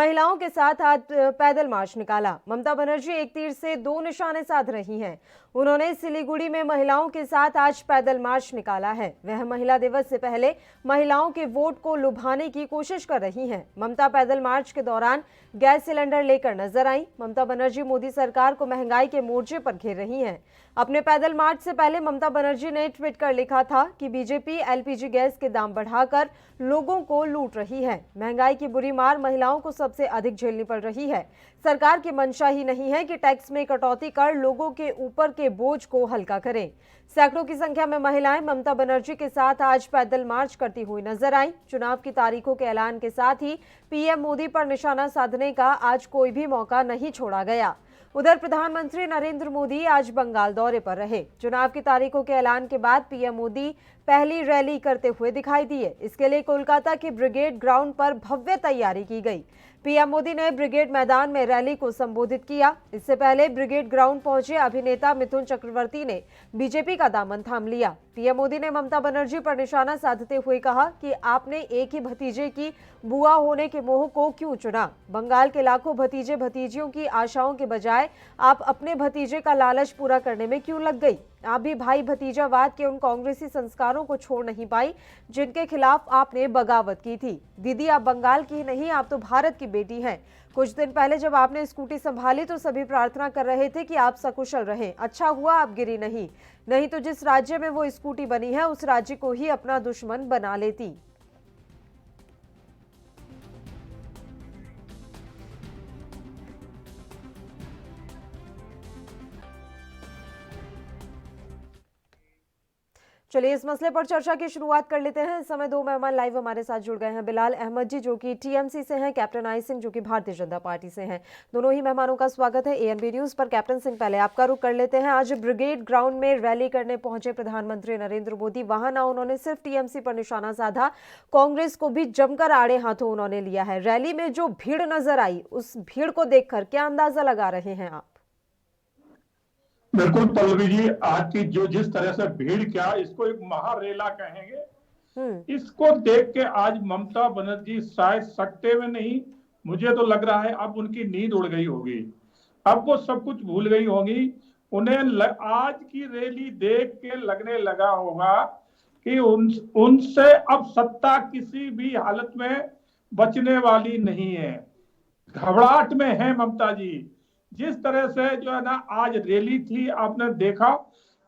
महिलाओं के साथ आज पैदल मार्च निकाला। ममता बनर्जी एक तीर से दो निशाने साध रही हैं। उन्होंने सिलीगुड़ी में महिलाओं के साथ आज पैदल मार्च निकाला है। वह महिला दिवस से पहले महिलाओं के वोट को लुभाने की कोशिश कर रही हैं। ममता पैदल मार्च के दौरान गैस सिलेंडर लेकर नजर आई। ममता बनर्जी मोदी सरकार को महंगाई के मोर्चे पर घेर रही हैं। अपने पैदल मार्च से पहले ममता बनर्जी ने ट्वीट कर लिखा था कि बीजेपी एलपीजी गैस के दाम बढ़ाकर लोगों को लूट रही है। महंगाई की बुरी मार महिलाओं को सबसे अधिक झेलनी पड़ रही है। सरकार की मंशा ही नहीं है कि टैक्स में कटौती कर लोगों के ऊपर के बोझ को हल्का करें। सैकड़ों की संख्या में महिलाएं ममता बनर्जी के साथ आज पैदल मार्च करती हुई नजर आई। चुनाव की तारीखों के ऐलान के साथ ही पीएम मोदी पर निशाना साधने का आज कोई भी मौका नहीं छोड़ा गया। उधर प्रधानमंत्री नरेंद्र मोदी आज बंगाल दौरे पर रहे। चुनाव की तारीखों के ऐलान के बाद पीएम मोदी पहली रैली करते हुए दिखाई दिए। इसके लिए कोलकाता के ब्रिगेड ग्राउंड पर भव्य तैयारी की गई। पीएम मोदी ने ब्रिगेड मैदान में रैली को संबोधित किया। इससे पहले ब्रिगेड ग्राउंड पहुंचे अभिनेता मिथुन चक्रवर्ती ने बीजेपी का दामन थाम लिया। पीएम मोदी ने ममता बनर्जी पर निशाना साधते हुए कहा कि आपने एक ही भतीजे की बुआ होने के मोह को क्यों चुना। बंगाल के लाखों भतीजे भतीजियों की आशाओं के बजाय आप अपने भतीजे का लालच पूरा करने में क्यों लग गई। आप भी भाई भतीजावाद के उन कांग्रेसी संस्कारों को छोड़ नहीं पाई जिनके खिलाफ आपने बगावत की थी। दीदी, आप बंगाल की नहीं, आप तो भारत की बेटी हैं। कुछ दिन पहले जब आपने स्कूटी संभाली तो सभी प्रार्थना कर रहे थे कि आप सकुशल रहें। अच्छा हुआ आप गिरी नहीं तो जिस राज्य में वो स्कूटी बनी है उस राज्य को ही अपना दुश्मन बना लेती। चलिए इस मसले पर चर्चा की शुरुआत कर लेते हैं। इस समय दो मेहमान लाइव हमारे साथ जुड़ गए हैं। बिलाल अहमद जी जो कि टीएमसी से हैं, कैप्टन आई सिंह जो कि भारतीय जनता पार्टी से हैं। दोनों ही मेहमानों का स्वागत है एएनबी न्यूज पर। कैप्टन सिंह, पहले आपका रुख कर लेते हैं। आज ब्रिगेड ग्राउंड में रैली करने पहुंचे प्रधानमंत्री नरेंद्र मोदी। वहां ना उन्होंने सिर्फ टीएमसी पर निशाना साधा, कांग्रेस को भी जमकर आड़े हाथों उन्होंने लिया है। रैली में जो भीड़ नजर आई, उस भीड़ को देखकर क्या अंदाजा लगा रहे हैं आप? बिल्कुल पल्लवी जी, आज की जो जिस तरह से भीड़, क्या इसको एक महारेला कहेंगे, इसको देख के आज ममता बनर्जी शायद सट्टे में नहीं, मुझे तो लग रहा है अब उनकी नींद उड़ गई होगी। अब वो सब कुछ भूल गई होगी। उन्हें आज की रैली देख के लगने लगा होगा कि उनसे अब सत्ता किसी भी हालत में बचने वाली नहीं है। घबराहट में है ममता जी। जिस तरह से जो है ना आज रैली थी, आपने देखा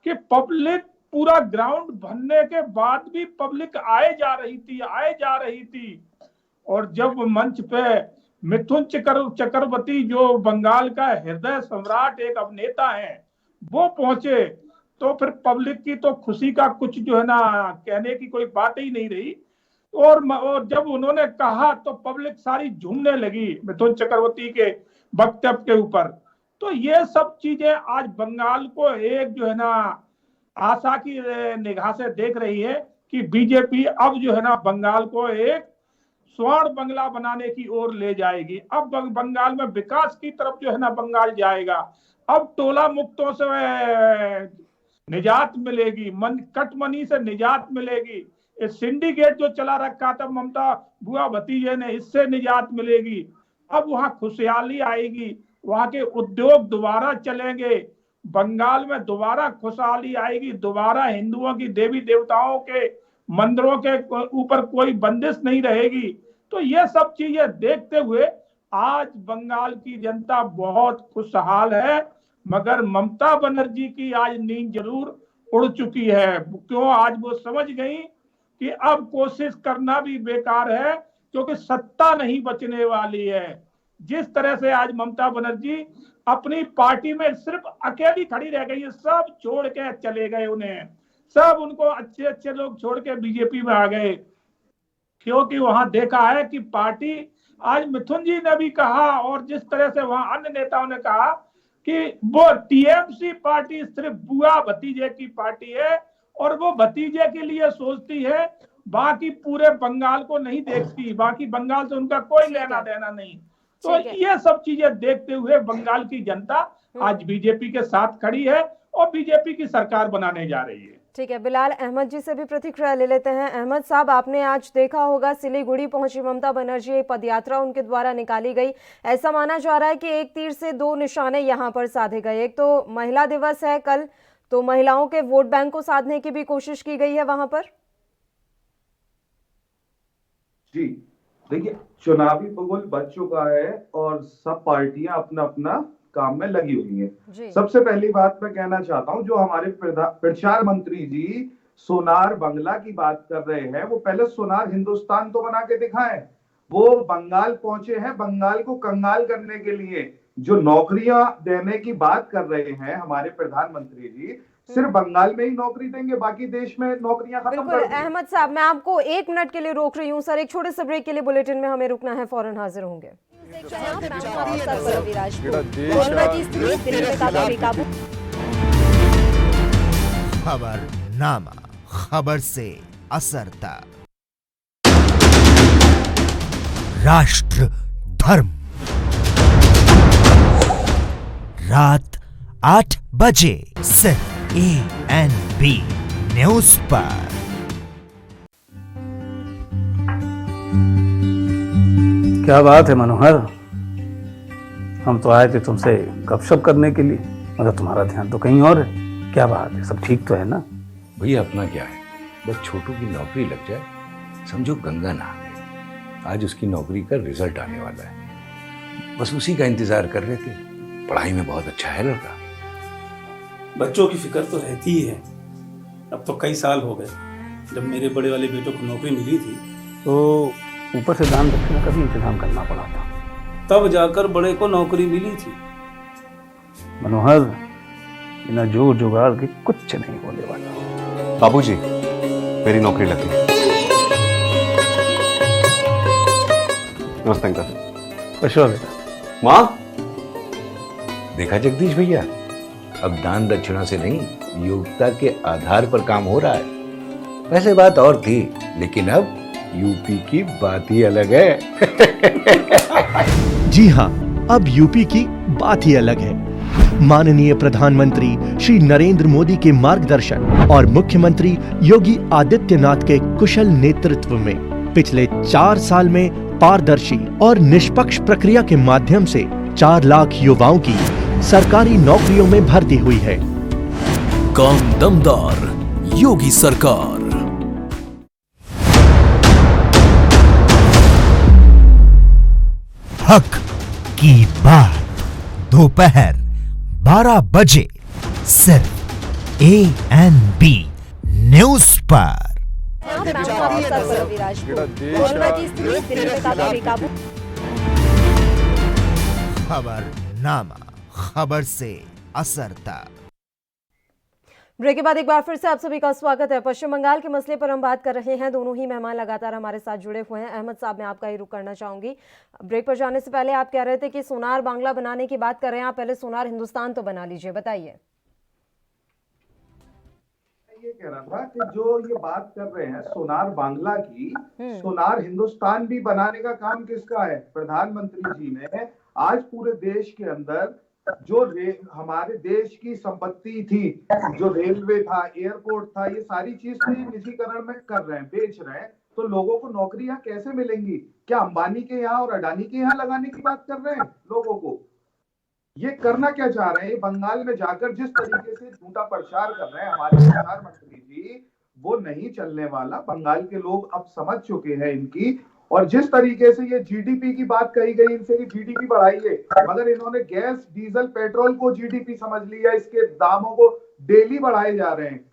कि पब्लिक पूरा ग्राउंड भरने के बाद भी पब्लिक आए जा रही थी। और जब मंच पे मिथुन चक्रवर्ती जो बंगाल का हृदय सम्राट एक अभिनेता है, वो पहुंचे तो फिर पब्लिक की तो खुशी का कुछ जो है ना कहने की कोई बात ही नहीं रही। और जब उन्होंने कहा तो पब्लिक सारी झूमने लगी मिथुन चक्रवर्ती के वक्तव्य के ऊपर। तो ये सब चीजें आज बंगाल को एक जो है ना आशा की निगाह से देख रही है कि बीजेपी अब जो है ना बंगाल को एक स्वर्ण बंगला बनाने की ओर ले जाएगी। अब बंगाल में विकास की तरफ जो है ना बंगाल जाएगा। अब टोला मुक्तों से निजात मिलेगी, कटमनी से निजात मिलेगी। सिंडिकेट जो चला रखा था ममता बुआ भतीजे ने, इससे निजात मिलेगी। अब वहां खुशहाली आएगी, वहां के उद्योग दोबारा चलेंगे, बंगाल में दोबारा खुशहाली आएगी, दोबारा हिंदुओं की देवी देवताओं के मंदिरों के ऊपर कोई बंदिश नहीं रहेगी। तो ये सब चीजें देखते हुए आज बंगाल की जनता बहुत खुशहाल है। मगर ममता बनर्जी की आज नींद जरूर उड़ चुकी है। क्यों? आज वो समझ गई कि अब कोशिश करना भी बेकार है, क्योंकि सत्ता नहीं बचने वाली है। जिस तरह से आज ममता बनर्जी अपनी पार्टी में सिर्फ अकेली खड़ी रह गई है, सब छोड़ के चले गए, उन्हें सब उनको अच्छे अच्छे लोग छोड़ के बीजेपी में आ गए। क्योंकि वहां देखा है कि पार्टी, आज मिथुन जी ने भी कहा और जिस तरह से वहां अन्य नेताओं ने कहा कि वो टीएमसी पार्टी सिर्फ बुआ भतीजे की पार्टी है और वो भतीजे के लिए सोचती है, बाकी पूरे बंगाल को नहीं देखती, बाकी बंगाल से उनका कोई लेना देना नहीं। तो ये सब चीजें देखते हुए बंगाल की जनता आज बीजेपी के साथ खड़ी है और बीजेपी की सरकार बनाने जा रही है। ठीक है, बिलाल अहमद जी से भी प्रतिक्रिया ले लेते हैं। अहमद साहब, आपने आज देखा होगा सिलीगुड़ी पहुंची ममता बनर्जी, एक पदयात्रा उनके द्वारा निकाली गई। ऐसा माना जा रहा है कि एक तीर से दो निशाने यहां पर साधे गए। एक तो महिला दिवस है कल, तो महिलाओं के वोट बैंक को साधने की भी कोशिश की गई है वहां पर। जी देखिए, चुनावी माहौल बच चुका है और सब पार्टियां अपना अपना काम में लगी हुई हैं। सबसे पहली बात मैं कहना चाहता हूं, जो हमारे प्रचार मंत्री जी सोनार बंगला की बात कर रहे हैं, वो पहले सोनार हिंदुस्तान तो बना के दिखाएं। वो बंगाल पहुंचे हैं बंगाल को कंगाल करने के लिए। जो नौकरियां देने की बात कर रहे हैं हमारे प्रधानमंत्री जी, सिर्फ बंगाल में ही नौकरी देंगे, बाकी देश में नौकरियां खत्म कर देंगे। अहमद साहब, मैं आपको 1 मिनट के लिए रोक रही हूँ सर, एक छोटे से ब्रेक के लिए बुलेटिन में हमें रुकना है, फौरन हाजिर होंगे। खबरनामा, खबर से असर तक। राष्ट्र धर्म, रात 8 बजे सिर्फ ANB न्यूज पर। क्या बात है मनोहर, हम तो आए थे तुमसे गपशप करने के लिए, मगर तुम्हारा ध्यान तो कहीं और है। क्या बात है, सब ठीक तो है ना? भैया अपना क्या है, बस छोटू की नौकरी लग जाए, समझो गंगा नहा गई। आज उसकी नौकरी का रिजल्ट आने वाला है, बस उसी का इंतजार कर रहे थे। पढ़ाई में बहुत अच्छा है लड़का। बच्चों की फिक्र तो रहती ही है। अब तो कई साल हो गए, जब मेरे बड़े वाले बेटों को नौकरी मिली थी तो ऊपर से दान दक्षिणा का भी इंतजाम करना पड़ा था, तब जाकर बड़े को नौकरी मिली थी। मनोहर, बिना जोर जुगाड़ के कुछ नहीं होने वाला। बाबूजी, मेरी नौकरी लगी। नमस्ते अंकल। अशोक बेटा। माँ, देखा जगदीश भैया, अब दान दक्षिणा से नहीं, योग्यता के आधार पर काम हो रहा है। पहले बात और थी, लेकिन अब यूपी की बात ही अलग है। जी हाँ, अब यूपी की बात ही अलग है। माननीय प्रधानमंत्री श्री नरेंद्र मोदी के मार्गदर्शन और मुख्यमंत्री योगी आदित्यनाथ के कुशल नेतृत्व में पिछले 4 साल में पारदर्शी और निष्पक्ष प्रक्रिया के माध्यम से 4 लाख युवाओं की सरकारी नौकरियों में भर्ती हुई है। काम दमदार, योगी सरकार। हक की बात, दोपहर 12 बजे सिर्फ ANB न्यूज पर। खबरनामा, खबर से असर तक। ब्रेक के बाद एक बार फिर से आप सभी का स्वागत है। पश्चिम बंगाल के मसले पर हम बात कर रहे हैं। दोनों ही मेहमान लगातार हमारे साथ जुड़े हुए हैं। अहमद साहब, मैं आपका ही रुख करना चाहूंगी। ब्रेक पर जाने से पहले आप कह रहे थे कि सोनार बांग्ला बनाने की बात कर रहे हैं आप, पहले सोनार हिंदुस्तान तो बना लीजिए, बताइए। ये कह रहा था कि जो ये बात कर रहे हैं सोनार बांग्ला की, सोनार हिंदुस्तान भी बनाने का काम किसका है? प्रधानमंत्री जी ने आज पूरे देश के अंदर जो हमारे देश की संपत्ति थी, जो रेलवे था, एयरपोर्ट था, ये सारी चीज तो निजीकरण में कर रहे हैं, बेच रहे हैं। तो लोगों को नौकरियां कैसे मिलेंगी? क्या अंबानी के यहाँ और अडानी के यहाँ लगाने की बात कर रहे हैं लोगों को? ये करना क्या चाह रहे हैं? बंगाल में जाकर जिस तरीके से झूठा प्रचार कर रहे हैं हमारे प्रधानमंत्री जी, वो नहीं चलने वाला। बंगाल के लोग अब समझ चुके हैं इनकी। और जिस तरीके से ये जीडीपी की बात कही गई इनसे कि जीडीपी बढ़ाइए, मगर इन्होंने गैस, डीजल, पेट्रोल को जीडीपी समझ लिया, इसके दामों को डेली बढ़ाए जा रहे हैं।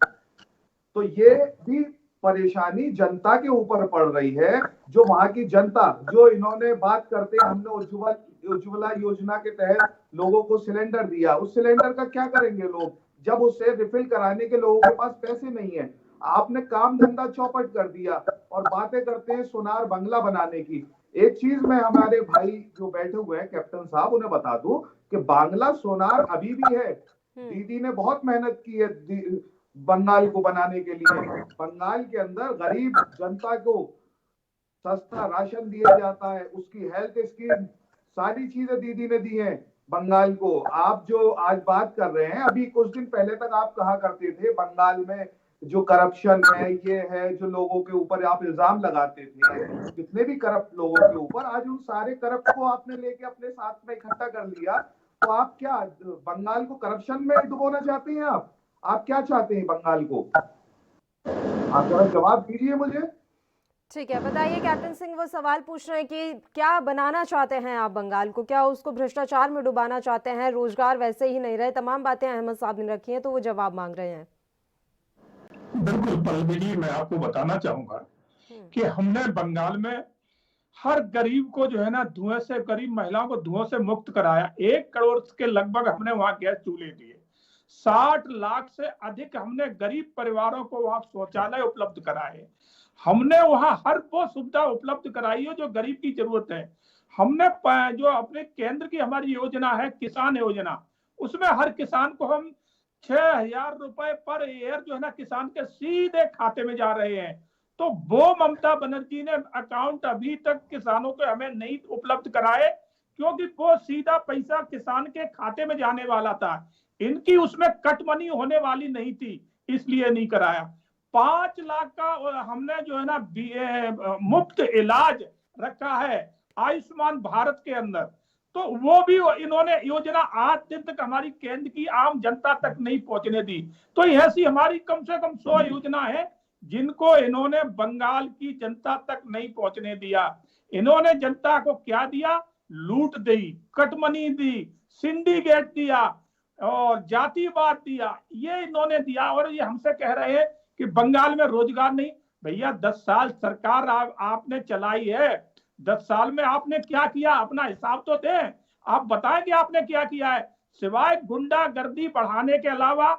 तो ये भी परेशानी जनता के ऊपर पड़ रही है। जो वहां की जनता, जो इन्होंने बात करते हैं हमने उज्ज्वला योजना के तहत लोगों को सिलेंडर दिया, उस सिलेंडर का क्या करेंगे लोग जब उसे रिफिल कराने के लोगों के पास पैसे नहीं है? आपने काम धंधा चौपट कर दिया और बातें करते हैं सोनार बंगला बनाने की। एक चीज मैं हमारे भाई जो बैठे हुए हैं कैप्टन साहब, उन्हें बता दूं कि बांग्ला सोनार अभी भी है। दीदी ने बहुत मेहनत की है बंगाल को बनाने के लिए। बंगाल के अंदर गरीब जनता को सस्ता राशन दिया जाता है, उसकी हेल्थ स्कीम, सारी चीजें दीदी ने दी हैं बंगाल को। आप जो आज बात कर रहे हैं, अभी कुछ दिन पहले तक आप कहा करते थे बंगाल में जो करप्शन है, ये है, जो लोगों के ऊपर आप इल्जाम लगाते थे, जितने भी करप्ट लोगों के ऊपर, आज उन सारे करप्ट को आपने लेके अपने साथ में इकट्ठा कर लिया। तो आप क्या बंगाल को करप्शन में डुबोना चाहते हैं? आप क्या चाहते हैं बंगाल को? आप जरा जवाब दीजिए मुझे। ठीक है, बताइए कैप्टन सिंह, वो सवाल पूछ रहे हैं कि क्या बनाना चाहते हैं आप बंगाल को? क्या उसको भ्रष्टाचार में डुबाना चाहते हैं? रोजगार वैसे ही नहीं रहे, तमाम बातें अहमद साहब ने रखी हैं, तो वो जवाब मांग रहे हैं। बिल्कुल पल्लवी जी, मैं आपको बताना चाहूंगा कि हमने बंगाल में हर गरीब को जो है ना धुएं से, गरीब महिलाओं को धुएं से मुक्त कराया। 1 करोड़ के लगभग हमने वहां गैस चूल्हे दिए। 60 लाख से अधिक हमने गरीब परिवारों को वहां शौचालय उपलब्ध कराए। हमने वहां हर वो सुविधा उपलब्ध कराई है जो गरीब की जरूरत है। हमने जो अपने केंद्र की हमारी योजना है किसान योजना, उसमें हर किसान को हम 6,000 रुपए पर ईयर जो है ना किसान के सीधे खाते में जा रहे हैं। तो वो ममता बनर्जी ने अकाउंट अभी तक किसानों को हमें नहीं उपलब्ध कराए, क्योंकि वो सीधा पैसा किसान के खाते में जाने वाला था। इनकी उसमें कट मनी होने वाली नहीं थी, इसलिए नहीं कराया। 5 लाख का हमने जो है ना मुफ्त इलाज रखा है आयुष्मान भारत के अंदर, तो वो भी इन्होंने योजना आज दिन तक हमारी केंद्र की आम जनता तक नहीं पहुंचने दी। तो ऐसी हमारी कम से कम 100 योजना है जिनको इन्होंने बंगाल की जनता तक नहीं पहुंचने दिया। इन्होंने जनता को क्या दिया? लूट दी, कटमनी दी, सिंडिकेट दिया और जातिवाद दिया, ये इन्होंने दिया। और ये हमसे कह रहे हैं कि बंगाल में रोजगार नहीं। भैया 10 साल सरकार आपने चलाई है, 10 साल में आपने क्या किया? अपना हिसाब तो दें। आप बताएं कि आपने क्या किया है, सिवाय गुंडागर्दी बढ़ाने के अलावा,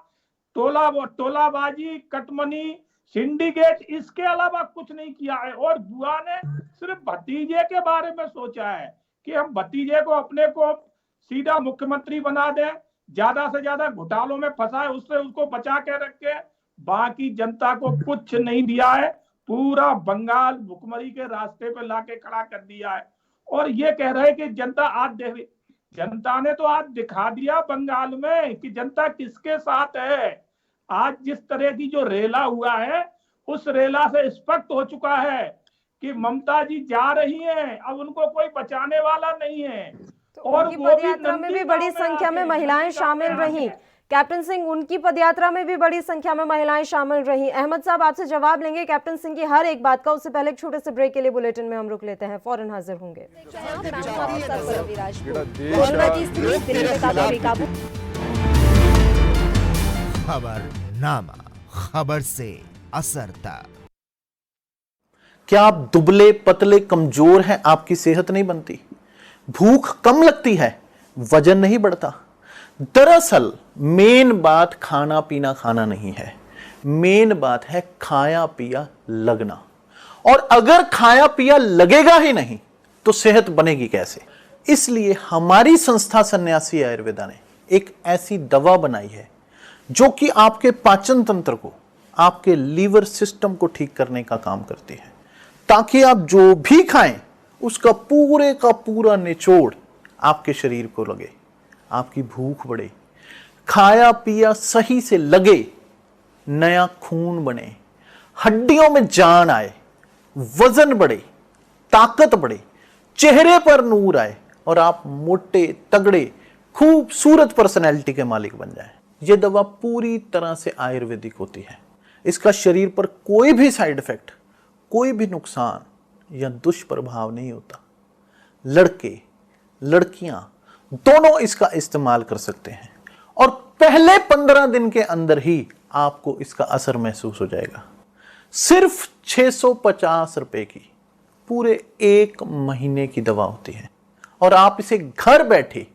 टोलाबाजी, कटमनी, सिंडिकेट, इसके अलावा कुछ नहीं किया है। और बुआ ने सिर्फ भतीजे के बारे में सोचा है कि हम भतीजे को अपने को सीधा मुख्यमंत्री बना दें, ज्यादा से ज्यादा घोटालों में फंसा है, उससे उसको बचा के रखे। बाकी जनता को कुछ नहीं दिया है, पूरा बंगाल भुखमरी के रास्ते पे लाके खड़ा कर दिया है। और ये कह रहे कि जनता आज देख, जनता ने तो आज दिखा दिया बंगाल में कि जनता किसके साथ है। आज जिस तरह की जो रेला हुआ है, उस रेला से स्पष्ट हो चुका है कि ममता जी जा रही हैं, अब उनको कोई बचाने वाला नहीं है। तो और उनकी पदयात्रा में भी बड़ी संख्या में महिलाएं शामिल रहीं। कैप्टन सिंह, उनकी पदयात्रा में भी बड़ी संख्या में महिलाएं शामिल रहीं। अहमद साहब आपसे जवाब लेंगे कैप्टन सिंह की हर एक बात का, उससे पहले एक छोटे से ब्रेक के लिए बुलेटिन में हम रुक लेते हैं, फौरन हाजिर होंगे। खबरनामा, खबर से असर तक। क्या आप दुबले पतले कमजोर हैं? आपकी सेहत नहीं बनती, भूख कम लगती है, वजन नहीं बढ़ता? दरअसल मेन बात खाना पीना खाना नहीं है, मेन बात है खाया पिया लगना। और अगर खाया पिया लगेगा ही नहीं तो सेहत बनेगी कैसे? इसलिए हमारी संस्था सन्यासी आयुर्वेदा ने एक ऐसी दवा बनाई है जो कि आपके पाचन तंत्र को, आपके लीवर सिस्टम को ठीक करने का काम करती है, ताकि आप जो भी खाएं उसका पूरे का पूरा निचोड़ आपके शरीर को लगे, आपकी भूख बढ़े, खाया पिया सही से लगे, नया खून बने, हड्डियों में जान आए, वजन बढ़े, ताकत बढ़े, चेहरे पर नूर आए और आप मोटे तगड़े खूबसूरत पर्सनैलिटी के मालिक बन जाएं। यह दवा पूरी तरह से आयुर्वेदिक होती है। इसका शरीर पर कोई भी साइड इफेक्ट, कोई भी नुकसान या दुष्प्रभाव नहीं होता। लड़के लड़कियां दोनों इसका इस्तेमाल कर सकते हैं और पहले 15 दिन के अंदर ही आपको इसका असर महसूस हो जाएगा। सिर्फ 650 रुपए की पूरे 1 महीने की दवा होती है और आप इसे घर बैठे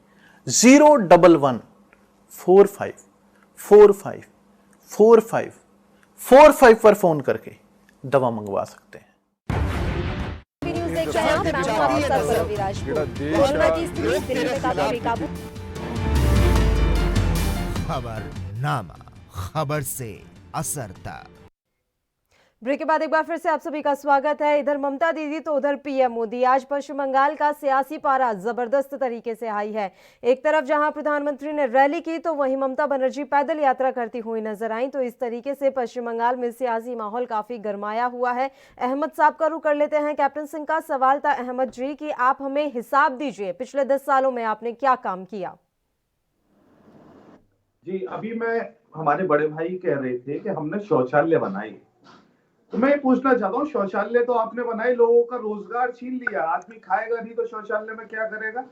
01145454545 पर फोन करके दवा मंगवा सकते हैं। खबरनामा, खबर से असर तक। ब्रेक के बाद एक बार फिर से आप सभी का स्वागत है। इधर ममता दीदी तो उधर पीएम मोदी। आज पश्चिम बंगाल का सियासी पारा जबरदस्त तरीके से हाई है। एक तरफ जहां प्रधानमंत्री ने रैली की तो वहीं ममता बनर्जी पैदल यात्रा करती हुई नजर आई। तो इस तरीके से पश्चिम बंगाल में सियासी माहौल काफी गरमाया हुआ है। अहमद साहब का रुख कर लेते हैं। कैप्टन सिंह का सवाल था अहमद जी कि आप हमें हिसाब दीजिए, पिछले 10 सालों में आपने क्या काम किया। जी, अभी हमारे बड़े भाई कह रहे थे कि हमने शौचालय बनाए, तो मैं पूछना चाहता हूँ, शौचालय तो आपने बनाए, लोगों का रोजगार छीन लिया, आदमी खाएगा नहीं तो शौचालय में क्या करेगा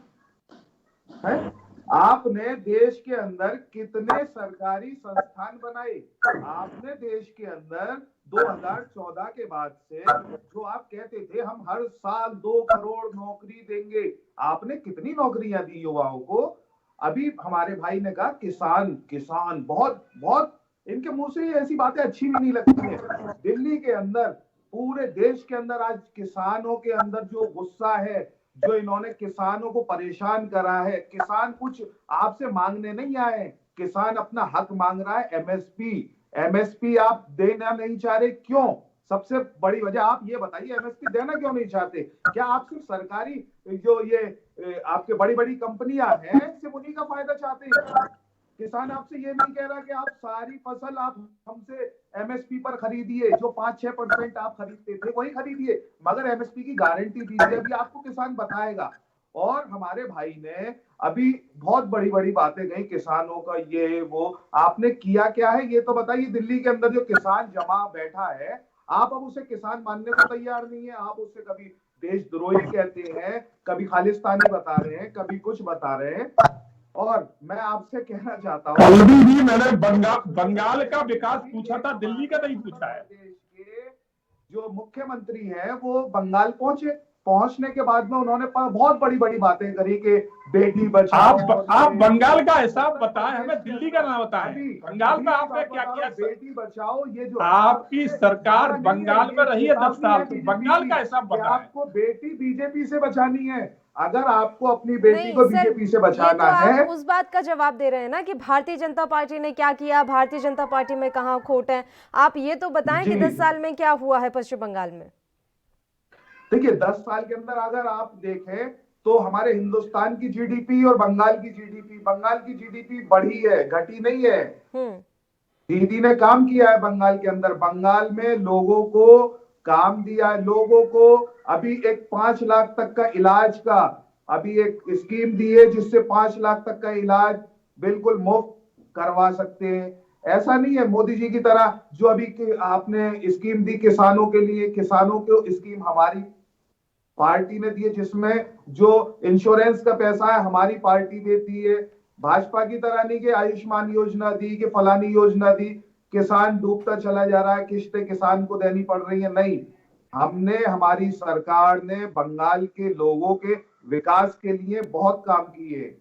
है? आपने देश के अंदर कितने सरकारी संस्थान बनाए? आपने देश के अंदर 2014 के बाद से जो आप कहते थे हम हर साल 2 करोड़ नौकरी देंगे, आपने कितनी नौकरियां दी युवाओं को? अभी हमारे भाई ने कहा किसान किसान, बहुत बहुत इनके मुंह से ऐसी बातें अच्छी भी नहीं लगती है। दिल्ली के अंदर, पूरे देश के अंदर आज किसानों के अंदर जो गुस्सा है, जो इन्होंने किसानों को परेशान करा है, किसान कुछ आपसे मांगने नहीं आए, किसान अपना हक मांग रहा है। एमएसपी आप देना नहीं चाह रहे, क्यों? सबसे बड़ी वजह आप ये बताइए, एमएसपी देना क्यों नहीं चाहते? क्या आप सिर्फ सरकारी जो ये आपके बड़ी बड़ी कंपनियां हैं सिर्फ उन्हीं का फायदा चाहते हैं? किसान आपसे ये नहीं कह रहा कि आप सारी फसल आप हमसे एमएसपी पर खरीदिए, जो 5-6% आप खरीदते थे वही खरीदिए, मगर एमएसपी की गारंटी दीजिए। अभी आपको किसान बताएगा। और हमारे भाई ने अभी बहुत बड़ी बड़ी बातें कही किसानों का, ये वो, आपने किया क्या है ये तो बताइए। दिल्ली के अंदर जो किसान जमा बैठा है, आप अब उसे किसान मानने को तैयार नहीं है। आप उसे कभी देशद्रोही कहते हैं, कभी खालिस्तानी बता रहे हैं, कभी कुछ बता रहे हैं। और मैं आपसे कहना चाहता हूँ, पल्लवी जी, मैंने बंगाल का विकास पूछा था, दिल्ली का नहीं पूछा है। देश के जो मुख्यमंत्री हैं वो बंगाल पहुंचने के बाद में उन्होंने बहुत बड़ी बड़ी बातें करी कि बेटी बचाओ। आप बंगाल का हिसाब बताएं, हमें दिल्ली का ना बताएं। बंगाल में आपने क्या किया? बेटी बचाओ, ये जो आपकी सरकार बंगाल में रही है 10 साल, तो बंगाल का हिसाब बताएं। आपको बेटी बीजेपी से बचानी है। अगर आपको अपनी बेटी को बीजेपी से बचाना है, आप उस बात का जवाब दे रहे हैं ना कि भारतीय जनता पार्टी ने क्या किया, भारतीय जनता पार्टी में कहां खोट है। आप ये तो बताएं कि 10 साल में क्या हुआ है पश्चिम बंगाल में। देखिए, 10 साल के अंदर अगर आप देखें तो हमारे हिंदुस्तान की जीडीपी और बंगाल की जीडीपी बढ़ी है, घटी नहीं है। दीदी ने काम किया है बंगाल के अंदर। बंगाल में लोगों को काम दिया है, लोगों को अभी एक 5 लाख तक का इलाज का अभी एक स्कीम दी है, जिससे 5 लाख तक का इलाज बिल्कुल मुफ्त करवा सकते हैं। ऐसा नहीं है मोदी जी की तरह जो अभी आपने स्कीम दी किसानों के लिए। किसानों को स्कीम हमारी पार्टी ने दी है, जिसमें जो इंश्योरेंस का पैसा है हमारी पार्टी देती है। भाजपा की तरह नहीं कि आयुष्मान योजना दी, कि फलानी योजना दी, किसान डूबता चला जा रहा है, किस्तें किसान को देनी पड़ रही है। नहीं, हमारी सरकार ने बंगाल के लोगों के विकास के लिए बहुत काम किए।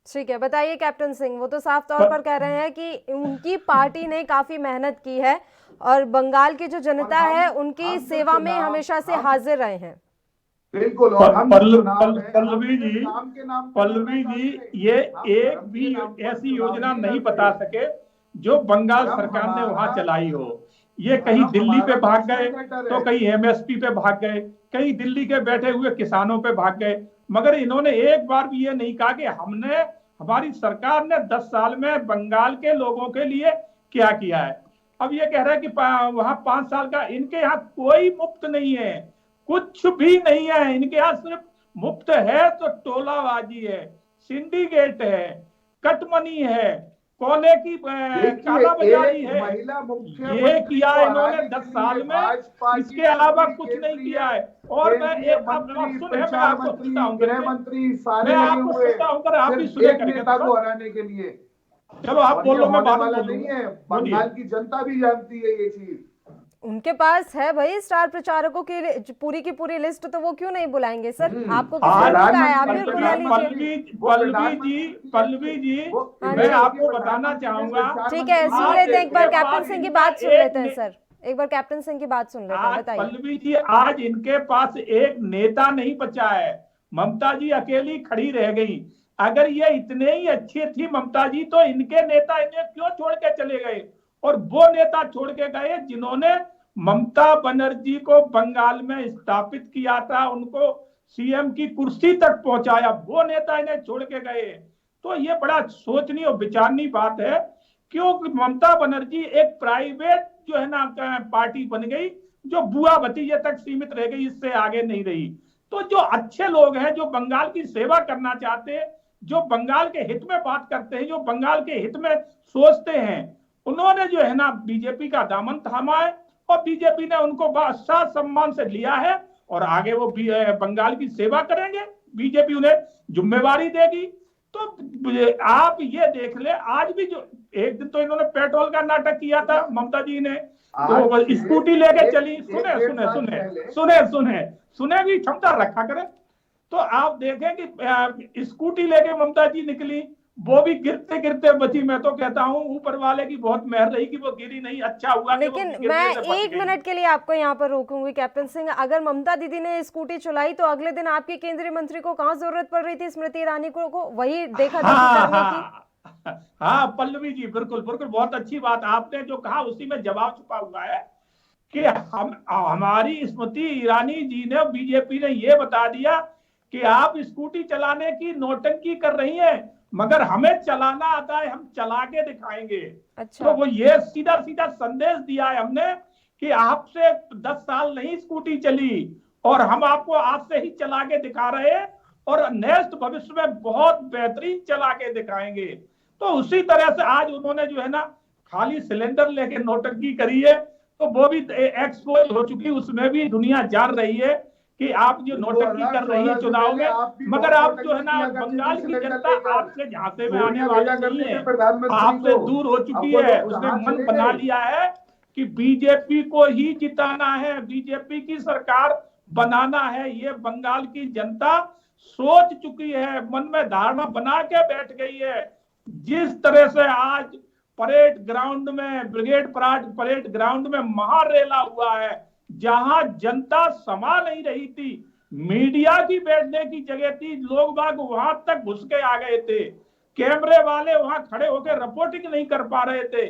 ठीक है, बताइए कैप्टन सिंह। वो तो साफ तौर पर कह रहे हैं कि उनकी पार्टी ने काफी मेहनत की है और बंगाल की जो जनता है उनकी सेवा में हमेशा से हाजिर रहे हैं। बिल्कुल। और पल्लवी जी, ये एक भी ऐसी योजना नहीं बता सके जो बंगाल सरकार ने वहां चलाई हो। ये कहीं दिल्ली पे भाग गए तो कहीं एमएसपी पे भाग गए, कहीं दिल्ली के बैठे हुए किसानों पे भाग गए, मगर इन्होंने एक बार भी ये नहीं कहा कि हमारी सरकार ने 10 साल में बंगाल के लोगों के लिए क्या किया है। अब ये कह रहे हैं कि वहां 5 साल का, इनके यहाँ कोई मुफ्त नहीं है, कुछ भी नहीं है। इनके यहाँ सिर्फ मुफ्त है तो टोलाबाजी है, सिंडिकेट है, कटमनी है, कोले की कालाबाजारी है। ये किया इन्होंने 10 साल में, इसके अलावा कुछ नहीं किया है। और मैं एक आपको सुनता हूँ, गृह मंत्री मैं आपको सुनता हूँ, आप भी सुने को हराने के लिए। चलो आप बोलो, मैं बात नहीं है। बंगाल की जनता भी जानती है ये चीज। उनके पास है भाई स्टार प्रचारकों की पूरी लिस्ट, तो वो क्यों नहीं बुलाएंगे सर? आपको पल्लवी जी, मैं आपको बताना चाहूंगा। ठीक है, सुन लेते हैं एक बार कैप्टन सिंह की बात सुन लेते हैं सर, एक बार कैप्टन सिंह की बात सुन लेते हैं। बताइए पल्लवी जी, आज इनके पास एक नेता नहीं बचा है। ममता जी अकेली खड़ी रह गई। अगर ये इतने ही अच्छी थी ममता जी, तो इनके नेता इन्हें क्यों छोड़ के चले गए? और वो नेता छोड़ के गए जिन्होंने ममता बनर्जी को बंगाल में स्थापित किया था, उनको सीएम की कुर्सी तक पहुंचाया, वो नेता इन्हें छोड़ के गए। तो ये बड़ा सोचनी और विचारनी बात है, क्योंकि ममता बनर्जी एक प्राइवेट जो है ना पार्टी बन गई, जो बुआ भतीजे तक सीमित रह गई, इससे आगे नहीं रही। तो जो अच्छे लोग हैं, जो बंगाल की सेवा करना चाहते हैं, जो बंगाल के हित में बात करते हैं, जो बंगाल के हित में सोचते हैं, उन्होंने जो है ना बीजेपी का दामन थामा है और बीजेपी ने उनको बादशाह सम्मान से लिया है और आगे वो बंगाल की सेवा करेंगे, बीजेपी उन्हें जिम्मेवारी देगी। तो आप ये देख ले, आज भी जो एक दिन तो इन्होंने पेट्रोल का नाटक किया था ममता जी ने, तो स्कूटी लेके चली, सुने भी क्षमता रखा करें। तो आप देखें कि स्कूटी लेके ममता जी निकली, वो भी गिरते गिरते बची। मैं तो कहता हूँ ऊपर वाले की बहुत मेहर रही कि वो गिरी नहीं, अच्छा हुआ। लेकिन मैं एक मिनट के लिए आपको यहाँ पर रोकूंगी कैप्टन सिंह, अगर ममता दीदी ने स्कूटी चलाई तो अगले दिन आपके केंद्रीय मंत्री को कहाँ जरूरत पड़ रही थी स्मृति ईरानी को वही देखा करने की? हाँ पल्लवी जी, बिल्कुल बिल्कुल, बहुत अच्छी बात आपने जो कहा, उसी में जवाब छुपा हुआ है कि हमारी स्मृति ईरानी जी ने, बीजेपी ने ये बता दिया कि आप स्कूटी चलाने की नौटंकी कर रही हैं, मगर हमें चलाना आता है, हम चला के दिखाएंगे। अच्छा। तो वो ये सीधा सीधा संदेश दिया है हमने कि आपसे 10 साल नहीं स्कूटी चली और हम आपको आज से ही चला के दिखा रहे हैं और नेक्स्ट भविष्य में बहुत बेहतरीन चला के दिखाएंगे। तो उसी तरह से आज उन्होंने जो है ना खाली सिलेंडर लेके नौटंकी करी है, तो वो भी एक्सपोज हो चुकी, उसमें भी दुनिया जान रही है कि आप जो नौटंकी कर रही है चुनाव में, मगर आप जो है ना बंगाल की जनता आपसे झांसे में आने वाली नहीं है, आपसे दूर हो चुकी है। उसने मन बना लिया है कि बीजेपी को ही जिताना है, बीजेपी की सरकार बनाना है। ये बंगाल की जनता सोच चुकी है, मन में धारणा बना के बैठ गई है। जिस तरह से आज परेड ग्राउंड में, ब्रिगेड परेड ग्राउंड में महारेला हुआ है, जहां जनता समा नहीं रही थी, मीडिया की बैठने की जगह थी, लोग बाग वहां तक घुस के आ गए थे, कैमरे वाले वहां खड़े होकर रिपोर्टिंग नहीं कर पा रहे थे।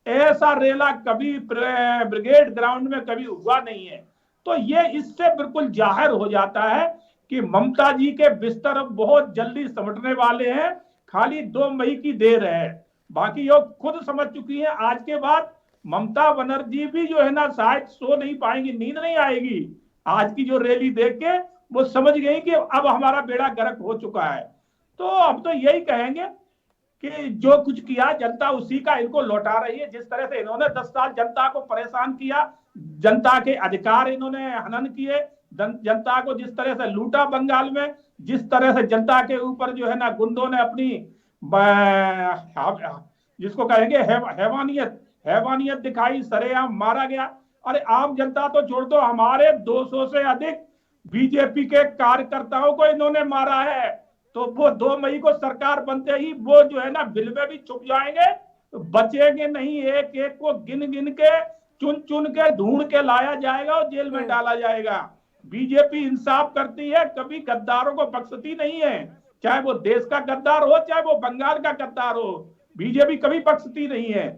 ऐसा रेला कभी ब्रिगेड ग्राउंड में कभी हुआ नहीं है। तो ये इससे बिल्कुल जाहिर हो जाता है कि ममता जी के बिस्तर अब बहुत जल्दी समटने वाले हैं, खाली 2 मई की देर है। बाकी लोग खुद समझ चुकी हैं, आज के बाद ममता बनर्जी भी जो है ना शायद सो नहीं पाएंगी, नींद नहीं आएगी। आज की जो रैली देख के वो समझ गई कि अब हमारा बेड़ा गर्क हो चुका है। तो अब तो यही कहेंगे कि जो कुछ किया जनता उसी का इनको लौटा रही है। जिस तरह से इन्होंने 10 साल जनता को परेशान किया, जनता के अधिकार इन्होंने हनन किए, जनता को जिस तरह से लूटा बंगाल में, जिस तरह से जनता के ऊपर जो है ना गुंडों ने अपनी जिसको कहेंगे हैवानियत दिखाई, सरेआम मारा गया। अरे आम जनता तो छोड़ दो, हमारे 200 से अधिक बीजेपी के कार्यकर्ताओं को इन्होंने मारा है। तो वो 2 मई को सरकार बनते ही वो जो है ना बिल में भी छुप जाएंगे, बचेंगे नहीं। एक एक को गिन गिन के, चुन चुन के, ढूंढ के लाया जाएगा और जेल में डाला जाएगा। बीजेपी इंसाफ करती है, कभी गद्दारों को बख्शती नहीं है, चाहे वो देश का गद्दार हो, चाहे वो बंगाल का गद्दार हो, बीजेपी कभी बख्शती नहीं है।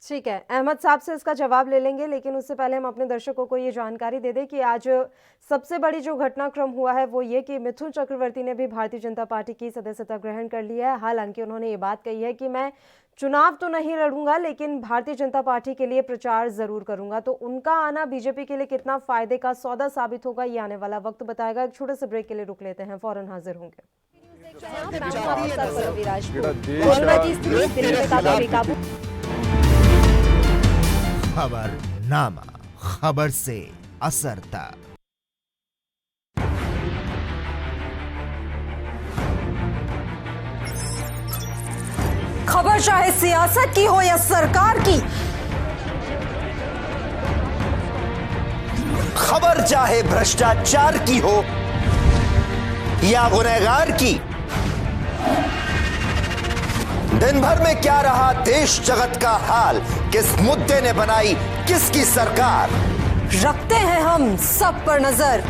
ठीक है, अहमद साहब से इसका जवाब ले लेंगे, लेकिन उससे पहले हम अपने दर्शकों को ये जानकारी दे दें कि आज सबसे बड़ी जो घटनाक्रम हुआ है वो ये कि मिथुन चक्रवर्ती ने भी भारतीय जनता पार्टी की सदस्यता ग्रहण कर ली है। हालांकि उन्होंने ये बात कही है कि मैं चुनाव तो नहीं लड़ूंगा, लेकिन भारतीय जनता पार्टी के लिए प्रचार जरूर करूंगा। तो उनका आना बीजेपी के लिए कितना फायदे का सौदा साबित होगा, ये आने वाला वक्त बताएगा। एक छोटे से ब्रेक के लिए रुक लेते हैं, फौरन हाजिर होंगे। खबरनामा, खबर से असर तक। खबर चाहे सियासत की हो या सरकार की, खबर चाहे भ्रष्टाचार की हो या गुनहगार की, दिन भर में क्या रहा देश जगत का हाल, किस मुद्दे ने बनाई किसकी सरकार, रखते हैं हम सब पर नजर,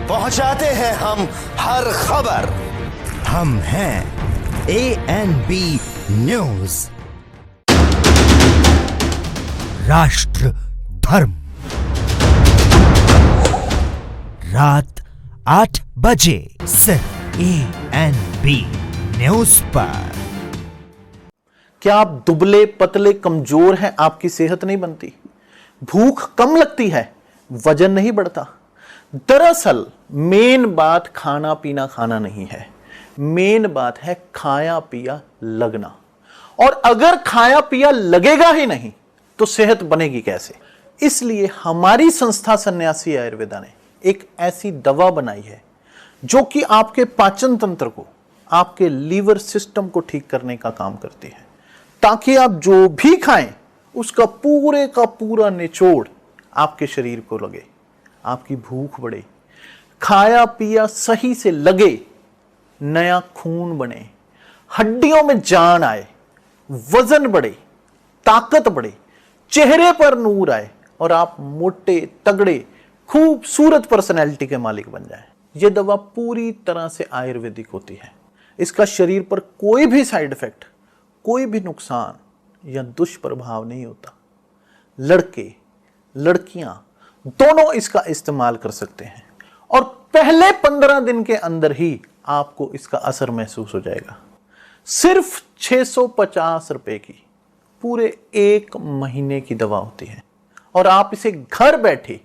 पहुंचाते हैं हम हर खबर। हम हैं ANB न्यूज। राष्ट्र धर्म, रात 8 बजे सिर्फ ANB न्यूज पर। क्या आप दुबले पतले कमजोर हैं, आपकी सेहत नहीं बनती, भूख कम लगती है, वजन नहीं बढ़ता? दरअसल मेन बात खाना पीना खाना नहीं है, मेन बात है खाया पिया लगना। और अगर खाया पिया लगेगा ही नहीं तो सेहत बनेगी कैसे? इसलिए हमारी संस्था सन्यासी आयुर्वेदा ने एक ऐसी दवा बनाई है जो कि आपके पाचन तंत्र को, आपके लीवर सिस्टम को ठीक करने का काम करती है, ताकि आप जो भी खाएं उसका पूरे का पूरा निचोड़ आपके शरीर को लगे, आपकी भूख बढ़े, खाया पिया सही से लगे, नया खून बने, हड्डियों में जान आए, वजन बढ़े, ताकत बढ़े, चेहरे पर नूर आए और आप मोटे तगड़े खूबसूरत पर्सनैलिटी के मालिक बन जाएं। यह दवा पूरी तरह से आयुर्वेदिक होती है। इसका शरीर पर कोई भी साइड इफेक्ट, कोई भी नुकसान या दुष्प्रभाव नहीं होता। लड़के लड़कियां दोनों इसका इस्तेमाल कर सकते हैं और पहले 15 दिन के अंदर ही आपको इसका असर महसूस हो जाएगा। सिर्फ 650 रुपए की पूरे 1 महीने की दवा होती है और आप इसे घर बैठे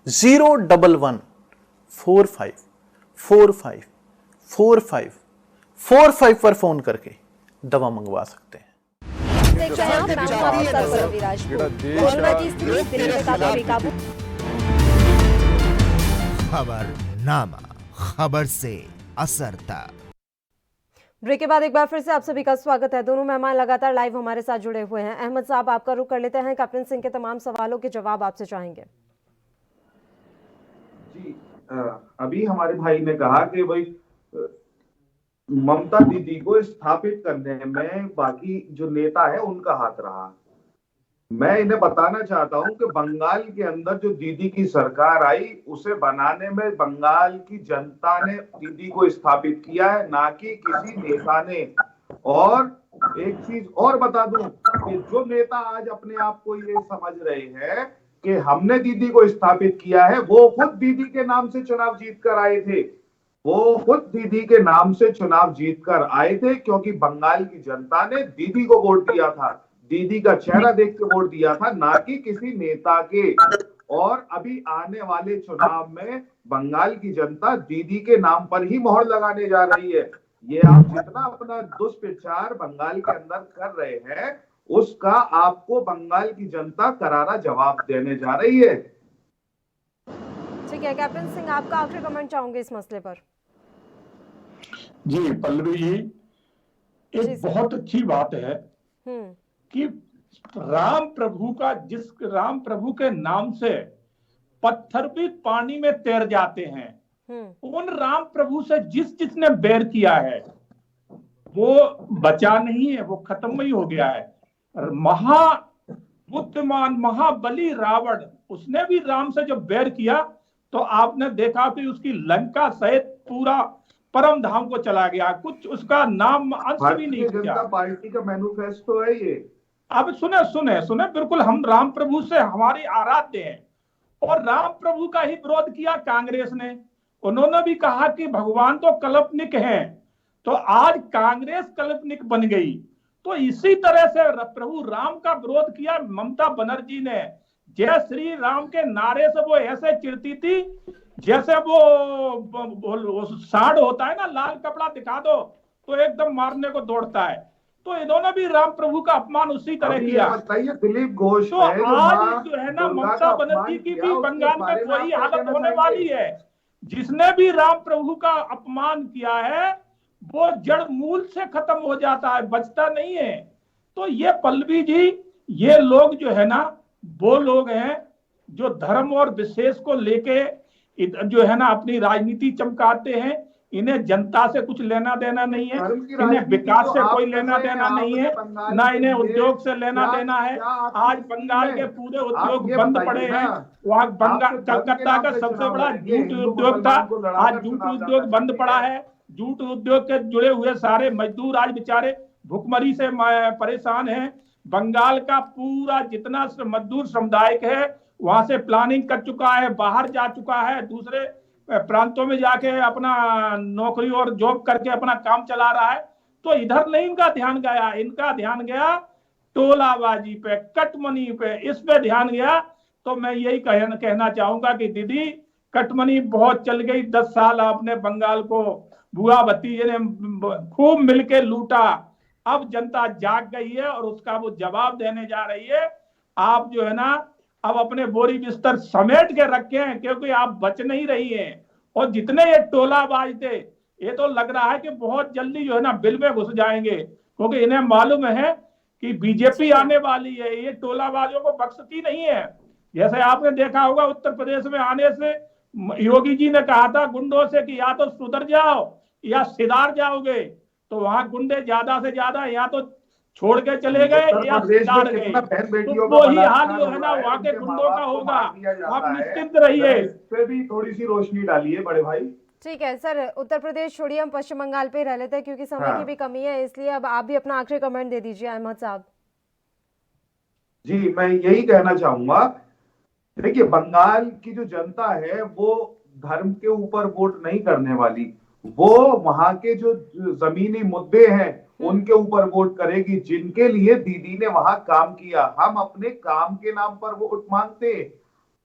01145454545 पर फोन करके दवा मंगवा सकते हैं। खबरनामा, खबर से असर तक। ब्रेक के बाद एक बार फिर से आप सभी का स्वागत है। दोनों मेहमान लगातार लाइव हमारे साथ जुड़े हुए हैं। अहमद साहब, आपका रुख कर लेते हैं। कैप्टन सिंह के तमाम सवालों के जवाब आपसे चाहेंगे। जी, अभी हमारे भाई ने कहा कि भाई ममता दीदी को स्थापित करने में बाकी जो नेता है उनका हाथ रहा। मैं इन्हें बताना चाहता हूं कि बंगाल के अंदर जो दीदी की सरकार आई, उसे बनाने में बंगाल की जनता ने दीदी को स्थापित किया है, ना कि किसी नेता ने। और एक चीज और बता दूं कि जो नेता आज अपने आप को ये समझ रहे हैं कि हमने दीदी को स्थापित किया है, वो खुद दीदी के नाम से चुनाव जीत कर आए थे। वो खुद दीदी के नाम से चुनाव जीत कर आए थे, क्योंकि बंगाल की जनता ने दीदी को वोट दिया था, दीदी का चेहरा देख के वोट दिया था, ना कि किसी नेता के। और अभी आने वाले चुनाव में बंगाल की जनता दीदी के नाम पर ही मोहर लगाने जा रही है। ये आप जितना अपना दुष्प्रचार बंगाल के अंदर कर रहे हैं, उसका आपको बंगाल की जनता करारा जवाब देने जा रही है। ठीक है कैप्टन सिंह, आपका आखिरी कमेंट चाहूंगे इस मसले पर। जी पल्लवी जी, एक बहुत अच्छी बात है कि राम प्रभु के नाम से पत्थर भी पानी में तैर जाते हैं। उन राम प्रभु से जिसने बैर किया है वो बचा नहीं है, वो खत्म ही हो गया है। महाबुद्धिमान महाबली रावण, उसने भी राम से जब बैर किया तो आपने देखा कि उसकी लंका सहित पूरा परम धाम को चला गया, कुछ उसका नाम अंश भी नहीं किया। जनता पार्टी का मैनिफेस्टो है ये। अब सुने बिल्कुल, हम राम प्रभु से हमारी आराध्य हैं और राम प्रभु का ही विरोध किया कांग्रेस ने। उन्होंने भी कहा कि भगवान तो कल्पनिक हैं, तो आज कांग्रेस कल्पनिक बन गई। तो इसी तरह से प्रभु राम का विरोध किया ममता बनर्जी ने। जय श्री राम के नारे से वो ऐसे चिढ़ती थी जैसे वो सांड होता है ना, लाल कपड़ा दिखा दो तो एकदम मारने को दौड़ता है। तो इन्होंने भी राम प्रभु का अपमान उसी तरह किया। बताइए दिलीप घोष, तो आज जो है ना ममता बनर्जी की भी बंगाल में वही हालत होने वाली है। जिसने भी राम प्रभु का अपमान किया है वो जड़ मूल से खत्म हो जाता है, बचता नहीं है। तो ये पल्लवी जी, ये लोग जो है ना वो लोग हैं जो धर्म और विशेष को लेके जो है ना अपनी राजनीति चमकाते हैं। इन्हें जनता से कुछ लेना देना नहीं है, इन्हें विकास से कोई लेना देना नहीं है, ना इन्हें उद्योग से लेना देना है। आज बंगाल के पूरे उद्योग बंद पड़े हैं। वहाँ बंगाल कलकत्ता का सबसे बड़ा जूट उद्योग था, आज जूट उद्योग बंद पड़ा है। जूट उद्योग के जुड़े हुए सारे मजदूर आज बेचारे भुखमरी से परेशान हैं। बंगाल का पूरा जितना मजदूर समुदाय है वहां से प्लानिंग कर चुका है, बाहर जा चुका है, दूसरे प्रांतों में जाके अपना नौकरी और जॉब करके अपना काम चला रहा है। तो इधर नहीं इनका ध्यान गया, इनका ध्यान गया टोलाबाजी पे, कटमनी पे, इस पे ध्यान गया। तो मैं यही कहना चाहूंगा कि दीदी कटमनी बहुत चल गई, 10 साल आपने बंगाल को बुआ भतीजे ने खूब मिलके लूटा। अब जनता जाग गई है और उसका वो जवाब देने जा रही है। आप जो है ना अब अपने बोरी बिस्तर समेट के रखे हैं, क्योंकि आप बच नहीं रही हैं। और जितने ये टोलाबाज थे, ये तो लग रहा है कि बहुत जल्दी जो है ना बिल में घुस जाएंगे, क्योंकि इन्हें मालूम है कि बीजेपी आने वाली है, ये टोलाबाजों को बख्शती नहीं है। जैसे आपने देखा होगा उत्तर प्रदेश में आने से योगी जी ने कहा था गुंडों से कि या तो सुधर जाओ या सिधार जाओगे, तो वहां गुंडे ज्यादा से ज्यादा या तो छोड़ के चले गए या सिधार गए। तो वही हाल जो है ना वहाँ के गुंडों का होगा, आप निश्चिंत रहिए। इस पे भी थोड़ी सी रोशनी डालिए बड़े भाई। ठीक है सर, उत्तर प्रदेश छोड़िए, हम पश्चिम बंगाल पे रह लेते हैं क्योंकि समय की भी कमी है, इसलिए अब आप भी अपना आखिरी कमेंट दे दीजिए अहमद साहब। जी मैं यही कहना चाहूंगा, देखिए बंगाल की जो जनता है वो धर्म के ऊपर वोट नहीं करने वाली, वो वहां के जो जमीनी मुद्दे हैं उनके ऊपर वोट करेगी, जिनके लिए दीदी ने वहां काम किया। हम अपने काम के नाम पर वोट मांगते,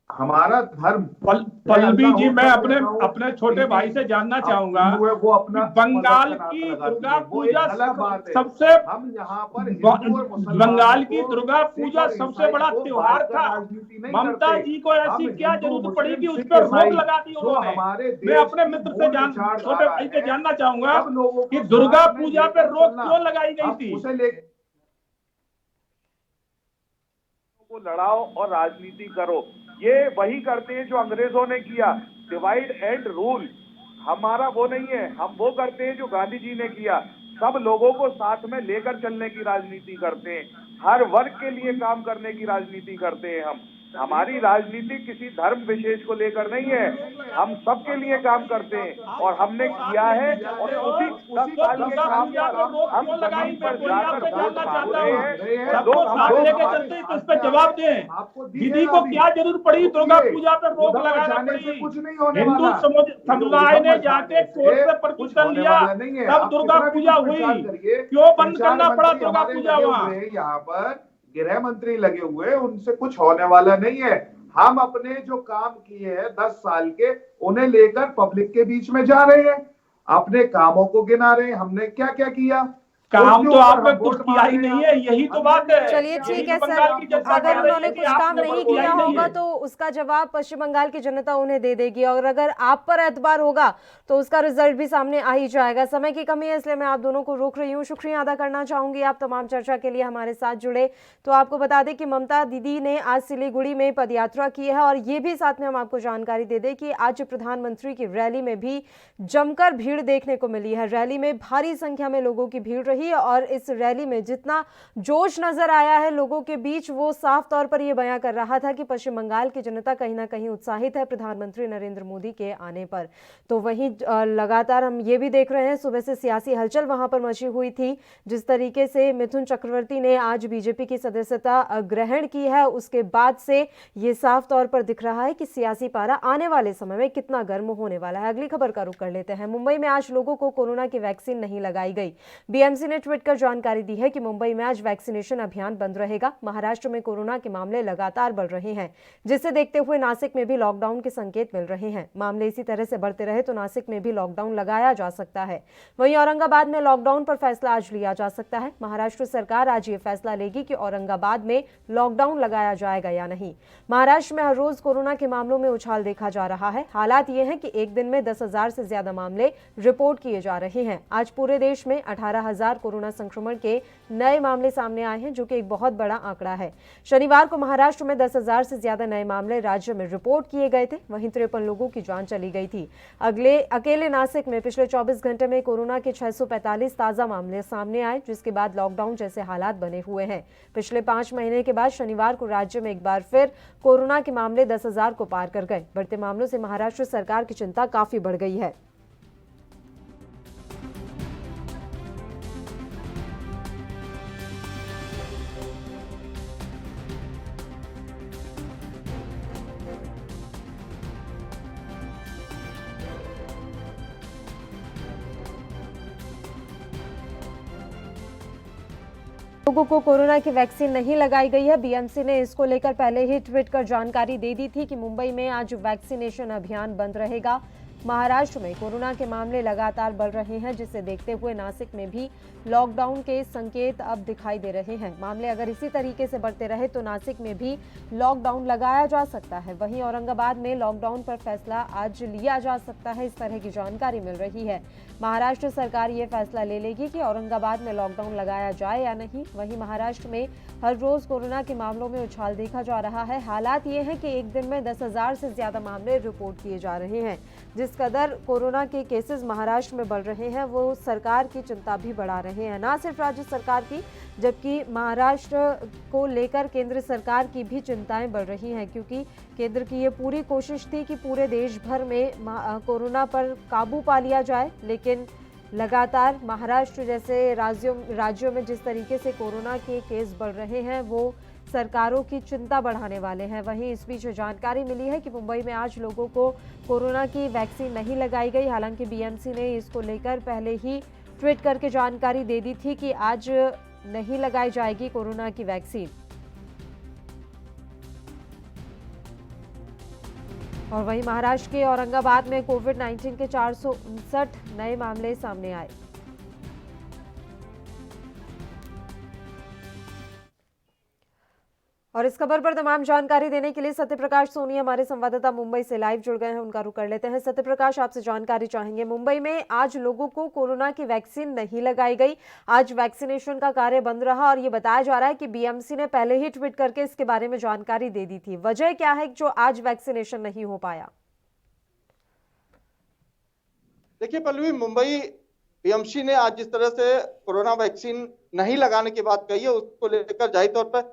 हमारा धर्म। पल्लवी जी मैं अपने छोटे भाई से जानना चाहूंगा, वो अपना बंगाल की दुर्गा पूजा सबसे, हम यहाँ पर बंगाल की दुर्गा पूजा सबसे बड़ा त्योहार था। ममता जी को ऐसी क्या जरूरत पड़ी कि उस पर रोक लगा दी उन्होंने? मैं अपने मित्र से छोटे भाई से जानना चाहूंगा कि दुर्गा पूजा पे रोक क्यों लगाई गई थी? को लड़ाओ और राजनीति करो, ये वही करते हैं जो अंग्रेजों ने किया, डिवाइड एंड रूल। हमारा वो नहीं है, हम वो करते हैं जो गांधी जी ने किया, सब लोगों को साथ में लेकर चलने की राजनीति करते हैं, हर वर्ग के लिए काम करने की राजनीति करते हैं। हमारी राजनीति किसी धर्म विशेष को लेकर नहीं है, हम सबके लिए काम करते हैं और हमने किया है। और उसी साल के काम हम जमीन पर जाकर वोट मांग रहे हैं। लोग सामने के चलते इस पे जवाब दें, दीदी को क्या जरूरत पड़ी दुर्गा पूजा पे रोक लगाना पड़ी? हिंदू समुदाय ने जाके कोर्ट से परमिशन लिया, तब दुर्गा पूजा हुई, क्यों बंद करना पड़ा दुर्गा पूजा? वहाँ यहाँ पर गृह मंत्री लगे हुए, उनसे कुछ होने वाला नहीं है। हम अपने जो काम किए हैं 10 साल के, उन्हें लेकर पब्लिक के बीच में जा रहे हैं, अपने कामों को गिना रहे हैं, हमने क्या क्या किया। काम तो आपने कुछ किया ही नहीं है, यही तो बात है। चलिए ठीक है सर, अगर उन्होंने कुछ काम नहीं किया होगा तो उसका जवाब पश्चिम बंगाल की जनता उन्हें दे देगी, और अगर आप पर एतबार होगा तो उसका रिजल्ट भी सामने आ ही जाएगा। समय की कमी है इसलिए मैं आप दोनों को रोक रही हूँ। शुक्रिया अदा करना चाहूंगी आप तमाम चर्चा के लिए हमारे साथ जुड़े। तो आपको बता दें कि ममता दीदी ने आज सिलीगुड़ी में पदयात्रा की है, और ये भी साथ में हम आपको जानकारी दे दें कि आज प्रधानमंत्री की रैली में भी जमकर भीड़ देखने को मिली है। रैली में भारी संख्या में लोगों की भीड़ रही, और इस रैली में जितना जोश नजर आया है लोगों के बीच, वो साफ तौर पर यह बयां कर रहा था कि पश्चिम बंगाल की जनता कहीं ना कहीं उत्साहित है प्रधानमंत्री नरेंद्र मोदी के आने पर। तो वहीं लगातार हम ये भी देख रहे हैं सुबह से सियासी हलचल वहां पर मची हुई थी। जिस तरीके से मिथुन चक्रवर्ती ने आज बीजेपी की सदस्यता ग्रहण की है, उसके बाद से ये साफ तौर पर दिख रहा है कि सियासी पारा आने वाले समय में कितना गर्म होने वाला है। अगली खबर का रुख कर लेते हैं। मुंबई में आज लोगों को कोरोना की वैक्सीन नहीं लगाई गई। बीएमसी ने ट्वीट कर जानकारी दी है कि मुंबई में आज वैक्सीनेशन अभियान बंद रहेगा। महाराष्ट्र में कोरोना के मामले लगातार बढ़ रहे हैं, जिसे देखते हुए नासिक में भी लॉकडाउन के संकेत मिल रहे हैं। मामले इसी तरह से बढ़ते रहे तो नासिक में भी लॉकडाउन लगाया जा सकता है। वहीं औरंगाबाद में लॉकडाउन पर फैसला आज लिया जा सकता है। महाराष्ट्र सरकार आज ये फैसला लेगी कि औरंगाबाद में लॉकडाउन लगाया जाएगा या नहीं। महाराष्ट्र में हर रोज कोरोना के मामलों में उछाल देखा जा रहा है। हालात ये हैं कि एक दिन में 10,000 से ज्यादा मामले रिपोर्ट किए जा रहे हैं। आज पूरे देश में 18,000 कोरोना संक्रमण के नए मामले सामने आए हैं, जो कि एक बहुत बड़ा आंकड़ा है। शनिवार को महाराष्ट्र में 10,000 से ज्यादा नए मामले राज्य में रिपोर्ट किए गए थे। वहीं 53 लोगों की जान चली गई थी। अकेले नासिक में पिछले 24 घंटे में कोरोना के 645 ताजा मामले सामने आए, जिसके बाद लॉकडाउन जैसे हालात बने हुए हैं। पिछले 5 महीने के बाद शनिवार को राज्य में एक बार फिर कोरोना के मामले 10,000 को पार कर गए। बढ़ते मामलों से महाराष्ट्र सरकार की चिंता काफी बढ़ गई है। लोगों को कोरोना की वैक्सीन नहीं लगाई गई है। बीएमसी ने इसको लेकर पहले ही ट्वीट कर जानकारी दे दी थी कि मुंबई में आज वैक्सीनेशन अभियान बंद रहेगा। महाराष्ट्र में कोरोना के मामले लगातार बढ़ रहे हैं, जिसे देखते हुए नासिक में भी लॉकडाउन के संकेत अब दिखाई दे रहे हैं। मामले अगर इसी तरीके से बढ़ते रहे तो नासिक में भी लॉकडाउन लगाया जा सकता है। वहीं औरंगाबाद में लॉकडाउन पर फैसला आज लिया जा सकता है, इस तरह की जानकारी मिल रही है। महाराष्ट्र सरकार ये फैसला ले लेगी कि औरंगाबाद में लॉकडाउन लगाया जाए या नहीं। वहीं महाराष्ट्र में हर रोज कोरोना के मामलों में उछाल देखा जा रहा है। हालात ये हैं कि एक दिन में 10,000 से ज्यादा मामले रिपोर्ट किए जा रहे हैं। जिस कदर कोरोना के केसेस महाराष्ट्र में बढ़ रहे हैं वो सरकार की चिंता भी बढ़ा रहे हैं, ना सिर्फ राज्य सरकार की, जबकि महाराष्ट्र को लेकर केंद्र सरकार की भी चिंताएं बढ़ रही हैं, क्योंकि केंद्र की ये पूरी कोशिश थी कि पूरे देश भर में कोरोना पर काबू पा लिया जाए। लेकिन लगातार महाराष्ट्र जैसे राज्यों में जिस तरीके से कोरोना के केस बढ़ रहे हैं वो सरकारों की चिंता बढ़ाने वाले हैं। वहीं इस बीच जानकारी मिली है कि मुंबई में आज लोगों को कोरोना की वैक्सीन नहीं लगाई गई। हालांकि बीएमसी ने इसको लेकर पहले ही ट्वीट करके जानकारी दे दी थी कि आज नहीं लगाई जाएगी कोरोना की वैक्सीन। और वहीं महाराष्ट्र के औरंगाबाद में कोविड-19 के 459 नए मामले सामने आए। और इस खबर पर तमाम जानकारी देने के लिए सत्यप्रकाश सोनी हमारे संवाददाता मुंबई से लाइव जुड़ गए हैं, उनका रुख कर लेते हैं। सत्यप्रकाश, आपसे जानकारी चाहेंगे। मुंबई में आज लोगों को कोरोना की वैक्सीन नहीं लगाई गई, आज वैक्सीनेशन का कार्य बंद रहा और ये बताया जा रहा है कि बीएमसी ने पहले ही ट्वीट करके इसके बारे में जानकारी दे दी थी। वजह क्या है जो आज वैक्सीनेशन नहीं हो पाया? देखिए पल्लवी, मुंबई बीएमसी ने आज जिस तरह से कोरोना वैक्सीन नहीं लगाने की बात कही है उसको लेकर जाहिर तौर पर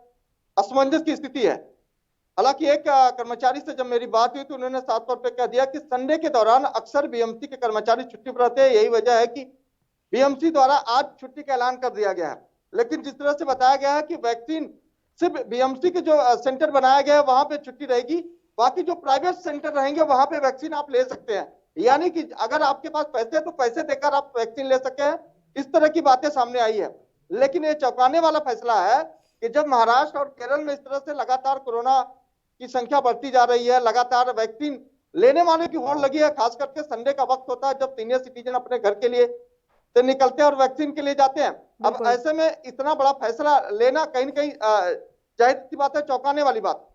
असमंजस की स्थिति है। हालांकि एक कर्मचारी से जब मेरी बात हुई तो उन्होंने साफ तौर पे कह दिया कि संडे के दौरान अक्सर बीएमसी के कर्मचारी छुट्टी पर रहते हैं, यही वजह है कि बीएमसी द्वारा आज छुट्टी का ऐलान कर दिया गया है। लेकिन जिस तरह से बताया गया है कि वैक्सीन सिर्फ बीएमसी के जो सेंटर बनाया गया है वहां पे छुट्टी रहेगी, बाकी जो प्राइवेट सेंटर रहेंगे वहां पे वैक्सीन आप ले सकते हैं। यानी कि अगर आपके पास पैसे है तो पैसे देकर आप वैक्सीन ले सकते हैं, इस तरह की बातें सामने आई है। लेकिन ये चौंकाने वाला फैसला है कि जब महाराष्ट्र और केरल में इस तरह से लगातार कोरोना की संख्या बढ़ती जा रही है, लगातार वैक्सीन लेने वाले की होड़ लगी है, खास करके संडे का वक्त होता है जब सीनियर सिटीजन अपने घर के लिए से निकलते हैं और वैक्सीन के लिए जाते हैं। अब ऐसे में इतना बड़ा फैसला लेना कहीं न कहीं जाहिर सी बात है चौंकाने वाली बात।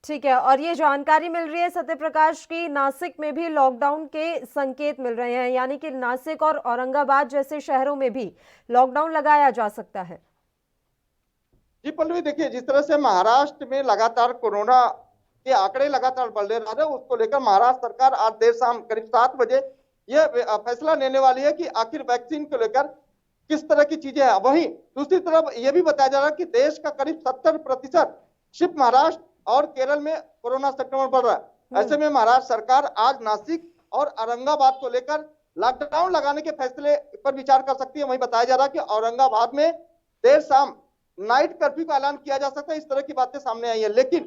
ठीक है, और ये जानकारी मिल रही है सत्यप्रकाश की नासिक में भी लॉकडाउन के संकेत मिल रहे हैं, यानी कि नासिक और औरंगाबाद जैसे शहरों में भी लॉकडाउन लगाया जा सकता है। जी पल्लवी, देखिए जिस तरह से महाराष्ट्र में लगातार कोरोना के आंकड़े लगातार बढ़ रहे हैं उसको लेकर महाराष्ट्र सरकार आज देर शाम करीब 7 बजे यह फैसला लेने वाली है कि आखिर वैक्सीन को लेकर किस तरह की चीजें हैं। वहीं दूसरी तरफ यह भी बताया जा रहा है कि देश का करीब 70% सिर्फ महाराष्ट्र और केरल में कोरोना संक्रमण बढ़ रहा है। ऐसे में महाराष्ट्र सरकार आज नासिक और औरंगाबाद को लेकर लॉकडाउन लगाने के फैसले पर विचार कर सकती है। वहीं बताया जा रहा है कि औरंगाबाद में देर शाम नाइट कर्फ्यू का ऐलान किया जा सकता है, इस तरह की बातें सामने आई है। लेकिन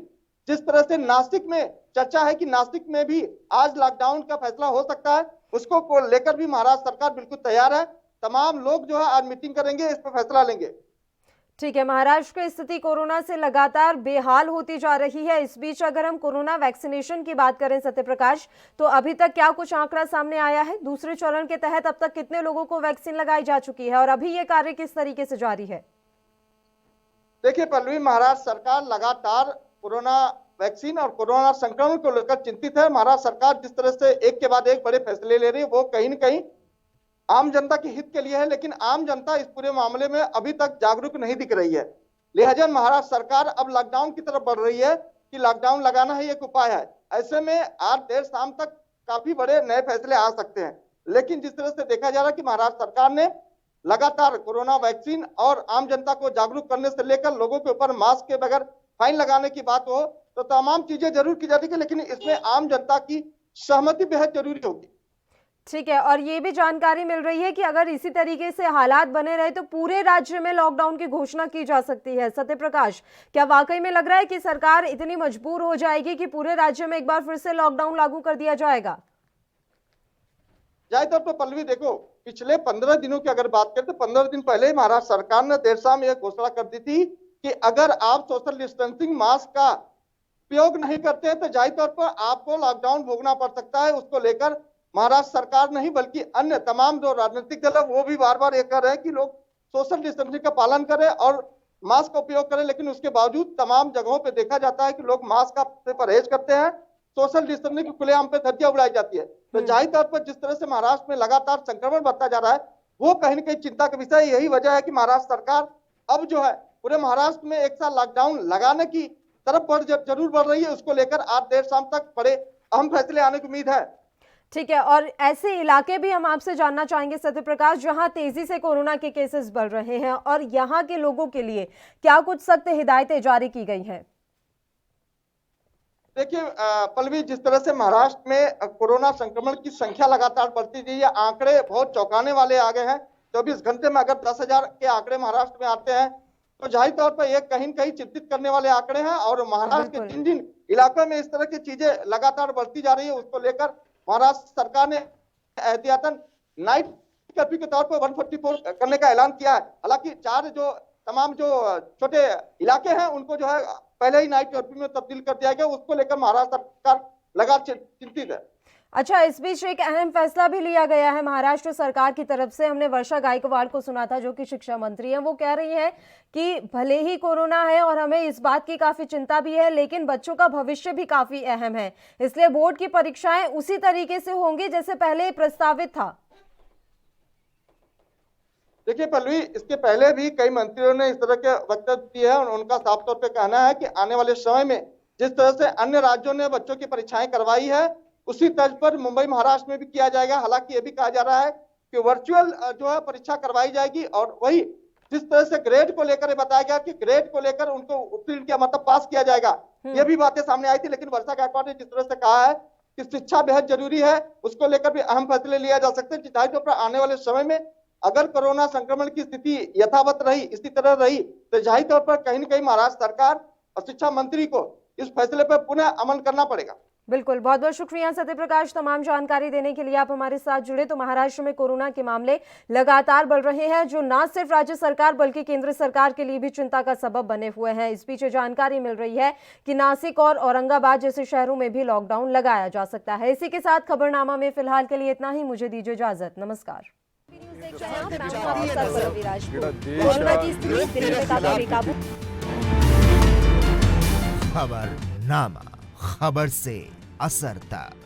जिस तरह से नासिक में चर्चा है कि नासिक में भी आज लॉकडाउन का फैसला हो सकता है, उसको लेकर भी महाराष्ट्र सरकार बिल्कुल तैयार है। तमाम लोग जो है आज मीटिंग करेंगे, इस पर फैसला लेंगे। ठीक है, महाराष्ट्र की स्थिति कोरोना से लगातार बेहाल होती जा रही है। इस बीच अगर हम कोरोना वैक्सीनेशन की बात करें सत्यप्रकाश, तो अभी तक क्या कुछ आंकड़ा सामने आया है? दूसरे चरण के तहत अब तक कितने लोगों को वैक्सीन लगाई जा चुकी है और अभी ये कार्य किस तरीके से जारी है? देखिए पल्लवी, महाराष्ट्र सरकार लगातार कोरोना वैक्सीन और कोरोना संक्रमण को लेकर चिंतित है। महाराष्ट्र सरकार जिस तरह से एक के बाद एक बड़े फैसले ले रही है वो कहीं न कहीं आम जनता के हित के लिए है, लेकिन आम जनता इस पूरे मामले में अभी तक जागरूक नहीं दिख रही है। लिहाजा महाराष्ट्र सरकार अब लॉकडाउन की तरफ बढ़ रही है कि लॉकडाउन लगाना ही एक उपाय है। ऐसे में आज देर शाम तक काफी बड़े नए फैसले आ सकते हैं। लेकिन जिस तरह से देखा जा रहा है कि महाराष्ट्र सरकार ने लगातार कोरोना वैक्सीन और आम जनता को जागरूक करने से लेकर लोगों के ऊपर मास्क के बगैर फाइन लगाने की बात हो तो तमाम चीजें जरूर की जाती है, लेकिन इसमें आम जनता की सहमति बेहद जरूरी होगी। ठीक है, और ये भी जानकारी मिल रही है कि अगर इसी तरीके से हालात बने रहे तो पूरे राज्य में लॉकडाउन की घोषणा की जा सकती है। सत्यप्रकाश, क्या वाकई में लग रहा है कि सरकार इतनी मजबूर हो जाएगी कि पूरे राज्य में एक बार फिर से लॉकडाउन लागू कर दिया जाएगा? जाहिर तौर पर पल्लवी देखो, पिछले 15 दिनों की अगर बात करें तो 15 दिन पहले महाराष्ट्र सरकार ने देर शाम यह घोषणा कर दी थी कि अगर आप सोशल डिस्टेंसिंग मास्क का उपयोग नहीं करते हैं तो जाहिर तौर पर आपको लॉकडाउन भोगना पड़ सकता है। उसको लेकर महाराष्ट्र सरकार नहीं बल्कि अन्य तमाम जो राजनीतिक दल है वो भी बार बार ये कह रहे हैं कि लोग सोशल डिस्टेंसिंग का पालन करें और मास्क का उपयोग करें, लेकिन उसके बावजूद तमाम जगहों पे देखा जाता है कि लोग मास्क से परहेज करते हैं, सोशल डिस्टेंसिंग की खुलेआम पे धज्जियां उड़ाई जाती है। तो जाहिर तौर पर जिस तरह से महाराष्ट्र में लगातार संक्रमण बढ़ता जा रहा है वो कहीं न कहीं चिंता का विषय। यही वजह है कि महाराष्ट्र सरकार अब जो है पूरे महाराष्ट्र में एक साल लॉकडाउन लगाने की तरफ जरूर बढ़ रही है। उसको लेकर आज देर शाम तक बड़े अहम फैसले आने की उम्मीद है। ठीक है, और ऐसे इलाके भी हम आपसे जानना चाहेंगे सत्य प्रकाश जहां तेजी से कोरोना के केसेस बढ़ रहे हैं और यहां के लोगों के लिए क्या कुछ सख्त हिदायतें जारी की गई हैं? देखिए पल्लवी, जिस तरह से महाराष्ट्र में कोरोना संक्रमण की संख्या लगातार बढ़ती रही है, आंकड़े बहुत चौंकाने वाले आ गए हैं। 24 घंटे में अगर 10,000 के आंकड़े महाराष्ट्र में आते हैं तो जाहिर तौर पर ये कहीं न कहीं चिंतित करने वाले आंकड़े हैं। और महाराष्ट्र के जिन इलाकों में इस तरह की चीजें लगातार बढ़ती जा रही है उसको लेकर महाराष्ट्र सरकार ने एहतियातन नाइट कर्फ्यू के तौर पर 144 करने का ऐलान किया है। हालांकि तमाम जो छोटे इलाके हैं उनको जो है पहले ही नाइट कर्फ्यू में तब्दील कर दिया गया। उसको लेकर महाराष्ट्र सरकार लगातार चिंतित है। अच्छा, इस बीच एक अहम फैसला भी लिया गया है महाराष्ट्र सरकार की तरफ से। हमने वर्षा गायकवाड़ को सुना था जो कि शिक्षा मंत्री हैं। वो कह रही है कि भले ही कोरोना है और हमें इस बात की काफी चिंता भी है, लेकिन बच्चों का भविष्य भी काफी अहम है, इसलिए बोर्ड की परीक्षाएं उसी तरीके से होंगी जैसे पहले प्रस्तावित था। देखिए पल्लवी, इसके पहले भी कई मंत्रियों ने इस तरह के वक्तव्य दिए हैं और उनका साफ तौर पर कहना है कि आने वाले समय में जिस तरह से अन्य राज्यों ने बच्चों की परीक्षाएं करवाई है उसी तर्ज पर मुंबई महाराष्ट्र में भी किया जाएगा। हालांकि ये भी कहा जा रहा है कि वर्चुअल जो है परीक्षा करवाई जाएगी और वही जिस तरह से ग्रेड को लेकर बताया गया कि ग्रेड को लेकर उनको उत्तीर्ण किया मतलब पास किया जाएगा, ये भी बातें सामने आई थी। लेकिन वर्षा गायकवाड़ ने जिस तरह से कहा है कि शिक्षा बेहद जरूरी है, उसको लेकर भी अहम फैसले लिया जा सकते हैं। जाहिर तौर पर आने वाले समय में अगर कोरोना संक्रमण की स्थिति यथावत रही, इसी तरह रही, तो जाहिर तौर पर कहीं न कहीं महाराष्ट्र सरकार और शिक्षा मंत्री को इस फैसले पर पुनः अमल करना पड़ेगा। बिल्कुल, बहुत बहुत शुक्रिया सत्य प्रकाश तमाम जानकारी देने के लिए। आप हमारे साथ जुड़े। तो महाराष्ट्र में कोरोना के मामले लगातार बढ़ रहे हैं जो न सिर्फ राज्य सरकार बल्कि केंद्र सरकार के लिए भी चिंता का सबब बने हुए हैं। इस बीच जानकारी मिल रही है कि नासिक और औरंगाबाद जैसे शहरों में भी लॉकडाउन लगाया जा सकता है। इसी के साथ खबरनामा में फिलहाल के लिए इतना ही। मुझे दीजिए इजाजत, नमस्कार। खबरनामा, खबर से असर तक।